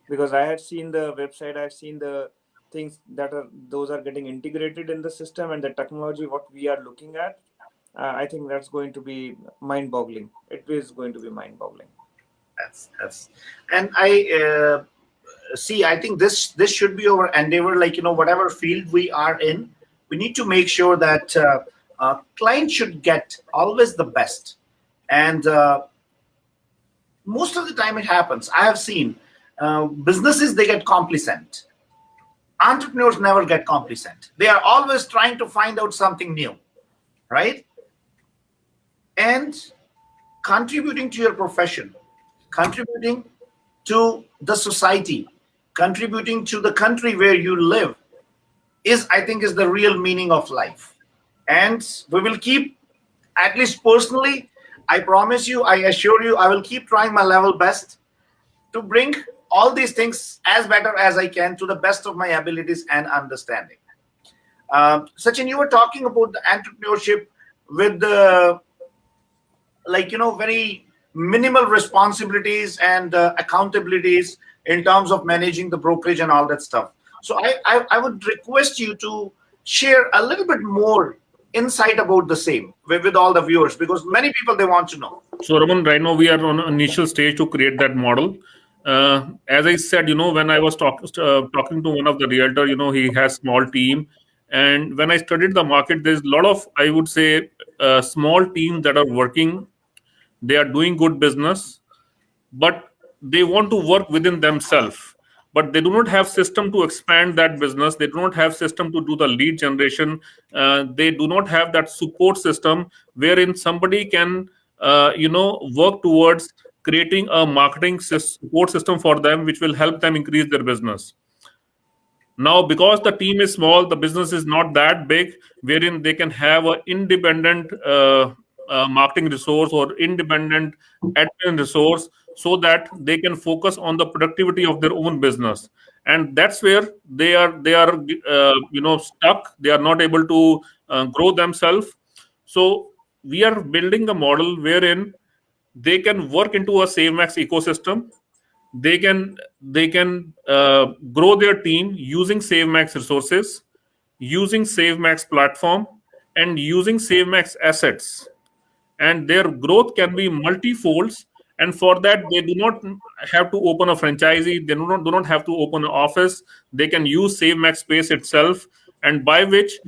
because I had seen the website, I've seen the things that those are getting integrated in the system, and the technology what we are looking at. I think that's going to be mind-boggling. It is going to be mind-boggling. That's and I see. I think this should be our endeavor. Like, whatever field we are in, we need to make sure that client should get always the best. And most of the time it happens. I have seen businesses, they get complacent. Entrepreneurs never get complacent. They are always trying to find out something new, right? And contributing to your profession, contributing to the society, contributing to the country where you live I think is the real meaning of life. And we will keep, at least personally, I promise you, I assure you, I will keep trying my level best to bring all these things as better as I can to the best of my abilities and understanding. Sachin, you were talking about the entrepreneurship with the very minimal responsibilities and accountabilities in terms of managing the brokerage and all that stuff. So I would request you to share a little bit more insight about the same with all the viewers, because many people, they want to know. So, Raman, right now we are on an initial stage to create that model. As I said, when I was talking to one of the realtor, he has small team, and when I studied the market, there's a lot of, I would say, small teams that are working. They are doing good business, but they want to work within themselves, but they do not have system to expand that business. They do not have system to do the lead generation. They do not have that support system wherein somebody can work towards creating a marketing support system for them, which will help them increase their business. Now, because the team is small, the business is not that big, wherein they can have an independent marketing resource or independent admin resource, so that they can focus on the productivity of their own business. And that's where they are stuck. They are not able to grow themselves. So we are building a model wherein they can work into a SaveMax ecosystem. they can grow their team using SaveMax resources, using SaveMax platform, and using SaveMax assets, and their growth can be multifolds. And for that, they do not have to open a franchisee, they do not have to open an office. They can use SaveMax space itself, and by which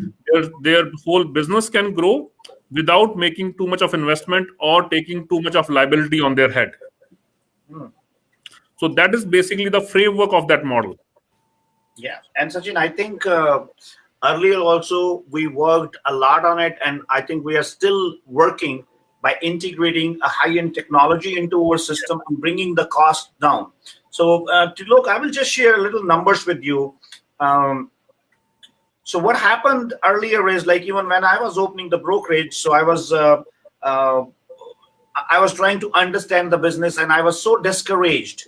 their whole business can grow without making too much of investment or taking too much of liability on their head. Hmm. So that is basically the framework of that model. Yeah, and Sachin, I think earlier also we worked a lot on it, and I think we are still working by integrating a high-end technology into our system and bringing the cost down. So, to look, I will just share a little numbers with you. Um, so, what happened earlier is like even when I was opening the brokerage, so uh, I was trying to understand the business, and I was so discouraged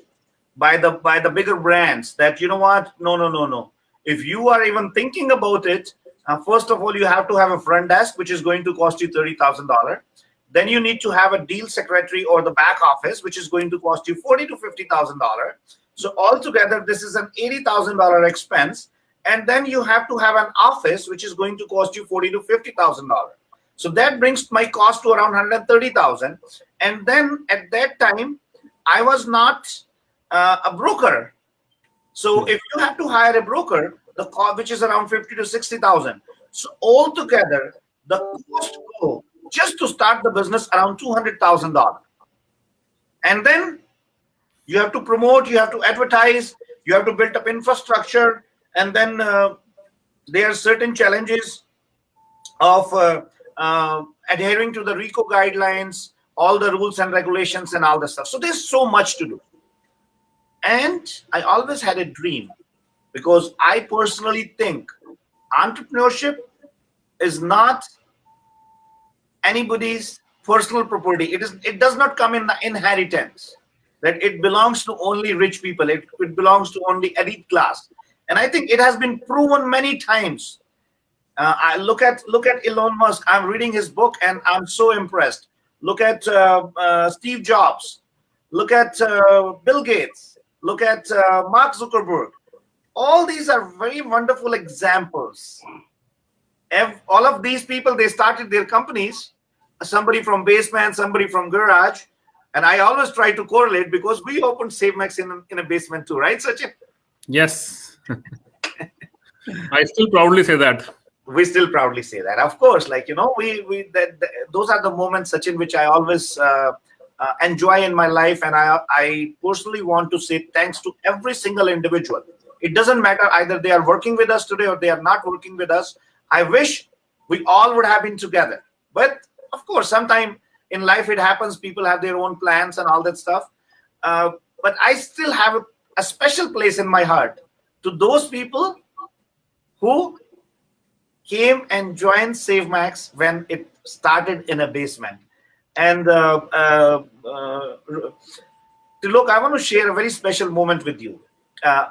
by the bigger brands that you know what, no, if you are even thinking about it, first of all you have to have a front desk which is going to cost you $30,000. Then you need to have a deal secretary or the back office which is going to cost you $40,000 to $50,000. So altogether this is an $80,000 expense, and then you have to have an office which is going to cost you $40,000 to $50,000. So that brings my cost to around 130,000. And then at that time I was not a broker. So if you have to hire a broker, the cost which is around 50 to 60,000. So altogether, the cost go just to start the business around $200,000. And then you have to promote, you have to advertise, you have to build up infrastructure, and then there are certain challenges of adhering to the RICO guidelines, all the rules and regulations, and all the stuff. So there's so much to do. And I always had a dream, because I personally think entrepreneurship is not anybody's personal property. It does not come in inheritance, that it belongs to only rich people. It belongs to only elite class. And I think it has been proven many times. I look at Elon Musk. I'm reading his book and I'm so impressed. Look at Steve Jobs. Look at Bill Gates. Look at Mark Zuckerberg. All these are very wonderful examples. All of these people, they started their companies. Somebody from basement, somebody from garage. And I always try to correlate, because we opened SaveMax in a basement too, right, Sachin? Yes. I still proudly say that. We still proudly say that. Of course, like, you know, those are the moments, Sachin, which I always enjoy in my life. And I personally want to say thanks to every single individual. It doesn't matter either they are working with us today or they are not working with us. I wish we all would have been together. But of course, sometime in life it happens. People have their own plans and all that stuff. But I still have a special place in my heart to those people who came and joined SaveMax when it started in a basement. And Look, I want to share a very special moment with you.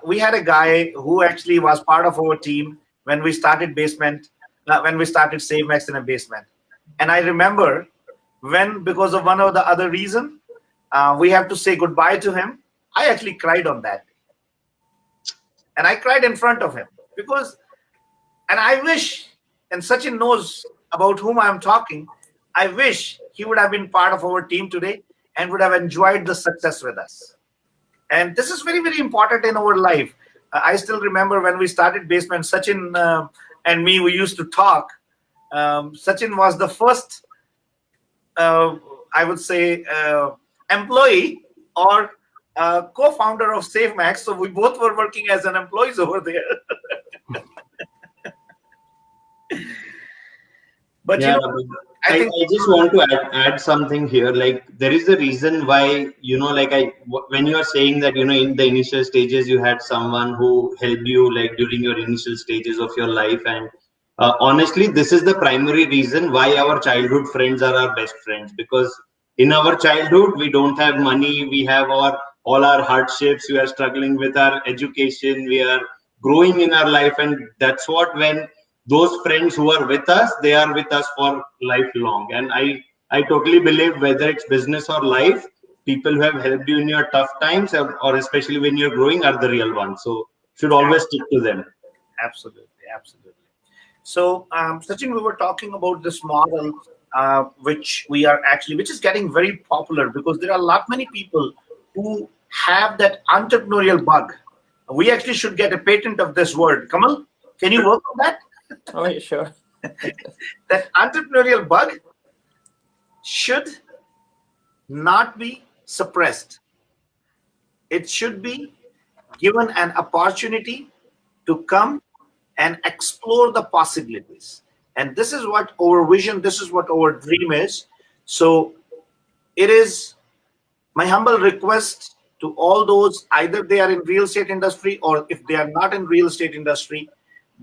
We had a guy who actually was part of our team when we started SaveMax in a basement. And I remember when, because of one or the other reason, we have to say goodbye to him. I actually cried on that. And I cried in front of him and I wish, and Sachin knows about whom I'm talking, I wish he would have been part of our team today and would have enjoyed the success with us. And this is very, very important in our life. I still remember when we started Basement, Sachin and me, we used to talk. Sachin was the first, I would say, employee or co-founder of SaveMax. So we both were working as an employees over there. But Yeah, you know, I think I just want to add something here. Like, there is a reason why, when you are saying that, in the initial stages, you had someone who helped you, like, during your initial stages of your life. And honestly, this is the primary reason why our childhood friends are our best friends. Because in our childhood, we don't have money. We have all our hardships. We are struggling with our education. We are growing in our life. And that's what, when those friends who are with us, they are with us for lifelong. And I totally believe, whether it's business or life, people who have helped you in your tough times, or especially when you're growing, are the real ones. So should always stick to them. Absolutely, absolutely. So, Sachin, we were talking about this model, which is getting very popular because there are a lot many people who have that entrepreneurial bug. We actually should get a patent of this word. Kamal, can you work on that? Oh, yeah, sure. That entrepreneurial bug should not be suppressed. It should be given an opportunity to come and explore the possibilities. And this is what our vision, this is what our dream is. So it is my humble request to all those, either they are in real estate industry or if they are not in real estate industry,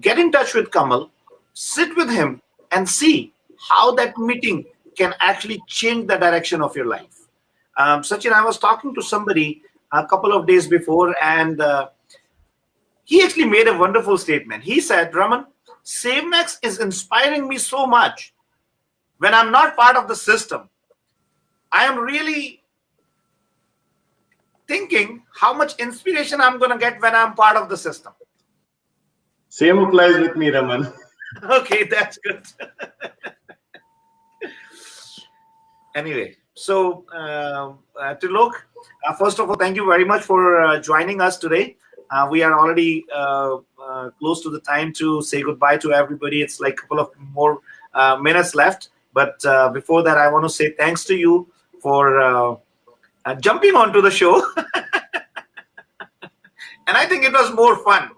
get in touch with Kamal, sit with him and see how that meeting can actually change the direction of your life. Sachin, I was talking to somebody a couple of days before, and he actually made a wonderful statement. He said, Raman, SaveMax is inspiring me so much. When I'm not part of the system, I am really thinking how much inspiration I'm going to get when I'm part of the system. Same applies with me, Raman. Okay, that's good. Anyway, so Trilok, first of all, thank you very much for joining us today. We are already close to the time to say goodbye to everybody. It's like a couple of more minutes left. But before that, I want to say thanks to you for jumping onto the show. And I think it was more fun.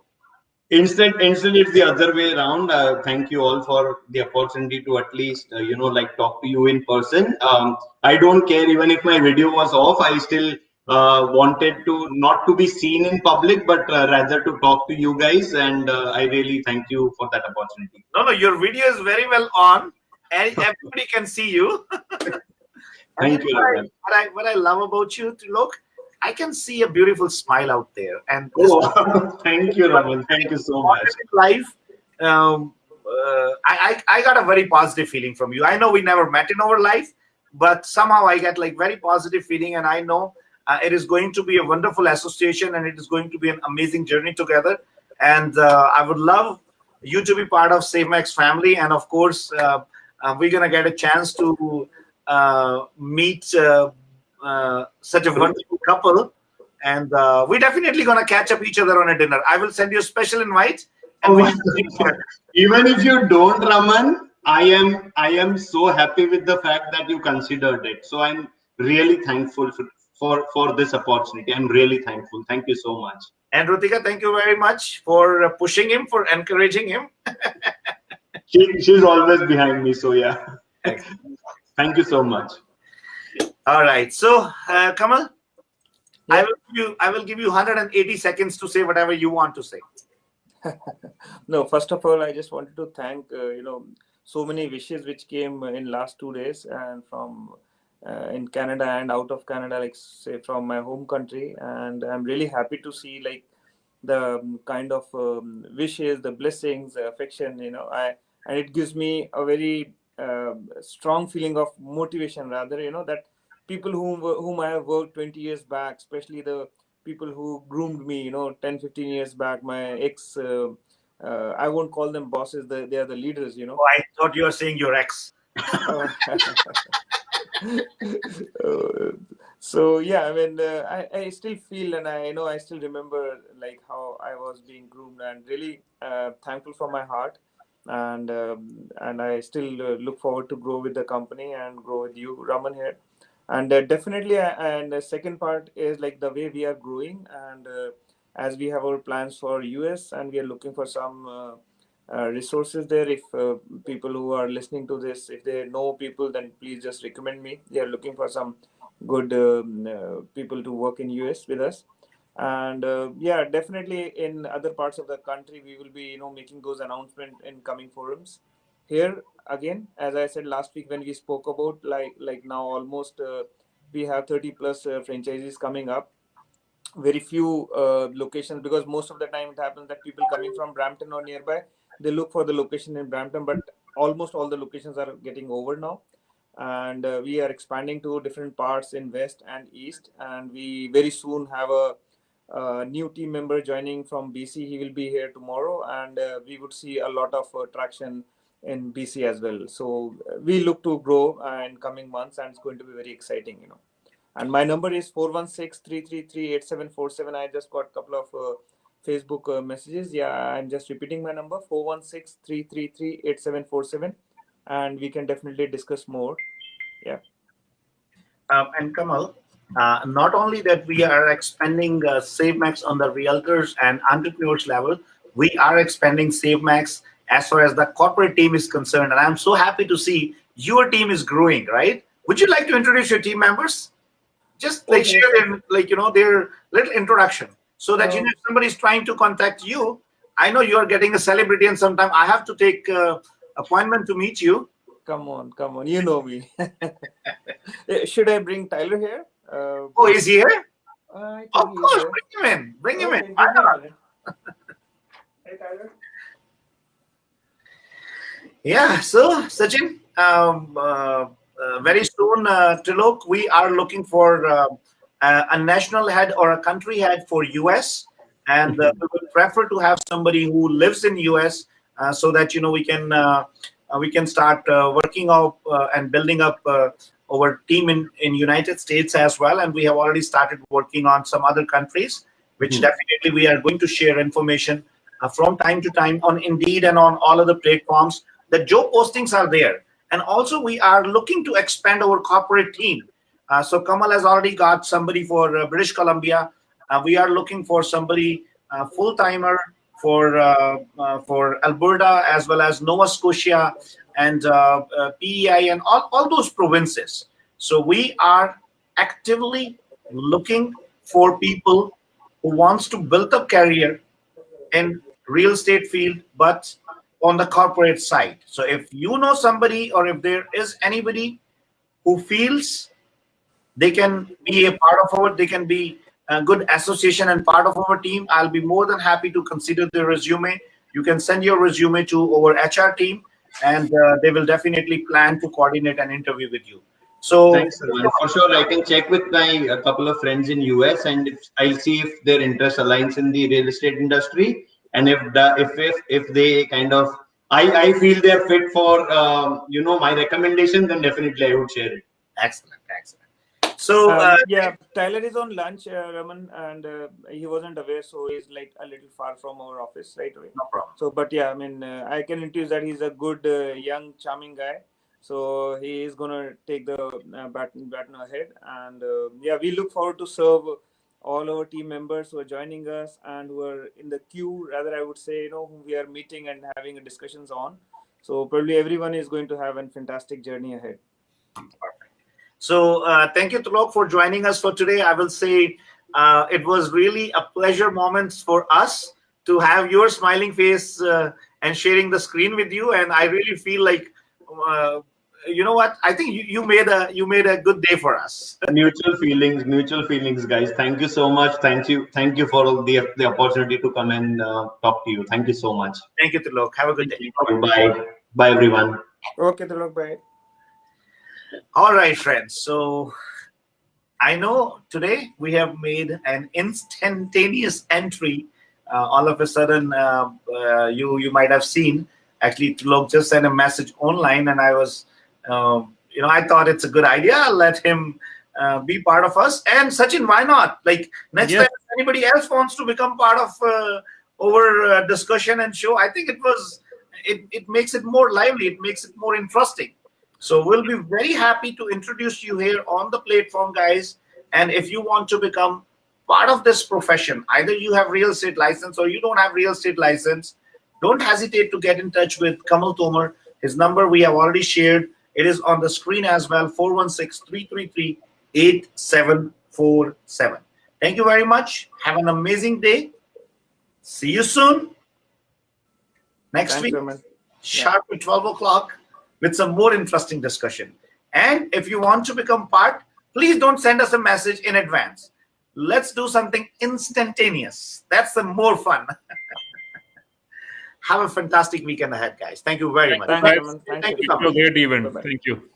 Instead, it's the other way around. Thank you all for the opportunity to at least, like talk to you in person. I don't care even if my video was off. I still wanted to not to be seen in public, but rather to talk to you guys. And I really thank you for that opportunity. No, your video is very well on, and everybody can see you. Thank you, Raman. What I love about you, Trilok, I can see a beautiful smile out there, and Thank you, Raman. Thank you so much. Life, I got a very positive feeling from you. I know we never met in our life, but somehow I get like very positive feeling, and I know it is going to be a wonderful association, and it is going to be an amazing journey together. And I would love you to be part of SaveMax family, and of course, we're gonna get a chance to meet such a wonderful couple, and we're definitely gonna catch up each other on a dinner. I will send you a special invite. And even if you don't, Raman, I am so happy with the fact that you considered it. So I'm really thankful for this opportunity. I'm really thankful. Thank you so much. And Rutika, thank you very much for pushing him, for encouraging him. She's always behind me. So yeah, thank you so much. All right, so Kamal, yeah. I will give you 180 seconds to say whatever you want to say. No, first of all, I just wanted to thank so many wishes which came in last 2 days, and from in Canada and out of Canada, like say from my home country, and I'm really happy to see like the kind of wishes, the blessings, the affection, and it gives me a very strong feeling of motivation, rather, that people whom I have worked 20 years back, especially the people who groomed me, 10, 15 years back, my ex, I won't call them bosses, they are the leaders, Oh, I thought you were saying your ex. So yeah, I mean, I still feel, and I still remember like how I was being groomed, and really thankful from my heart, and I still look forward to grow with the company and grow with you, Raman, here. And definitely, and the second part is like the way we are growing, and as we have our plans for US, and we are looking for some resources there. If people who are listening to this, if they know people, then please just recommend me. We are looking for some good people to work in US with us. And yeah, definitely in other parts of the country, we will be making those announcements in coming forums. Here again, as I said last week when we spoke about, like now almost we have 30 plus franchises coming up. Very few locations, because most of the time it happens that people coming from Brampton or nearby, they look for the location in Brampton, but almost all the locations are getting over now. and we are expanding to different parts in West and East, and we very soon have a new team member joining from BC. He will be here tomorrow, and we would see a lot of traction in BC as well. So we look to grow in coming months, and it's going to be very exciting, And my number is 416-333-8747. I just got a couple of Facebook messages. Yeah, I'm just repeating my number, 416-333-8747, and we can definitely discuss more. Yeah. And Kamal, not only that we are expanding SaveMax on the realtors and entrepreneurs level, we are expanding SaveMax as far as the corporate team is concerned. And I'm so happy to see your team is growing, right? Would you like to introduce your team members? Just like share their, their little introduction, so that if somebody is trying to contact you, I know you are getting a celebrity, and sometime I have to take appointment to meet you. Come on, you know me. Should I bring Tyler here? Oh, is he here? I think Of course, here. bring him in. Okay, Why not? Hey, Tyler. Yeah, so Sachin, very soon, Trilok, we are looking for a national head or a country head for US, and we would prefer to have somebody who lives in US, so that we can start working out and building up our team in United States as well. And we have already started working on some other countries, which definitely we are going to share information from time to time on Indeed and on all other platforms. The job postings are there. And also we are looking to expand our corporate team. So Kamal has already got somebody for British Columbia. We are looking for somebody full-timer for Alberta, as well as Nova Scotia and PEI and all those provinces. So we are actively looking for people who wants to build a career in real estate field, but on the corporate side. So if you know somebody, or if there is anybody who feels they can be a part of they can be a good association and part of our team, I'll be more than happy to consider the resume. You can send your resume to our HR team, and they will definitely plan to coordinate an interview with you. So thanks, Raman. For sure, I can check with a couple of friends in US, and I'll see if their interest aligns in the real estate industry, and if they kind of I feel they're fit for my recommendation, then definitely I would share it. Excellent. So yeah, Tyler is on lunch, Raman, and he wasn't aware, so he's like a little far from our office right away. No problem. So, but yeah, I mean, I can introduce that he's a good, young, charming guy. So he is gonna take the baton ahead, and yeah, we look forward to serve all our team members who are joining us and who are in the queue. Rather, I would say, whom we are meeting and having discussions on. So probably everyone is going to have a fantastic journey ahead. Perfect. So thank you, Tulok, for joining us for today. I will say it was really a pleasure moment for us to have your smiling face and sharing the screen with you. And I really feel like, you know what? I think you made a good day for us. Mutual feelings, guys. Thank you so much. Thank you for the opportunity to come and talk to you. Thank you so much. Thank you, Tulok. Have a good day. Bye, everyone. Okay, Tulok, bye. All right, friends. So I know today we have made an instantaneous entry. All of a sudden, you might have seen, actually, Tulok just sent a message online, and I was, I thought it's a good idea. I'll let him be part of us. And Sachin, why not? Like next time, if anybody else wants to become part of our discussion and show, I think it makes it more lively. It makes it more interesting. So we'll be very happy to introduce you here on the platform, guys. And if you want to become part of this profession, either you have real estate license or you don't have real estate license, don't hesitate to get in touch with Kamal Tomar. His number we have already shared. It is on the screen as well, 416-333-8747. Thank you very much. Have an amazing day. See you soon. Next week, sharp at 12 o'clock. With some more interesting discussion. And if you want to become part, please don't send us a message in advance. Let's do something instantaneous. That's the more fun. Have a fantastic weekend ahead, guys. Thank you very much. Thank you. Thank you. Great event. Thank you.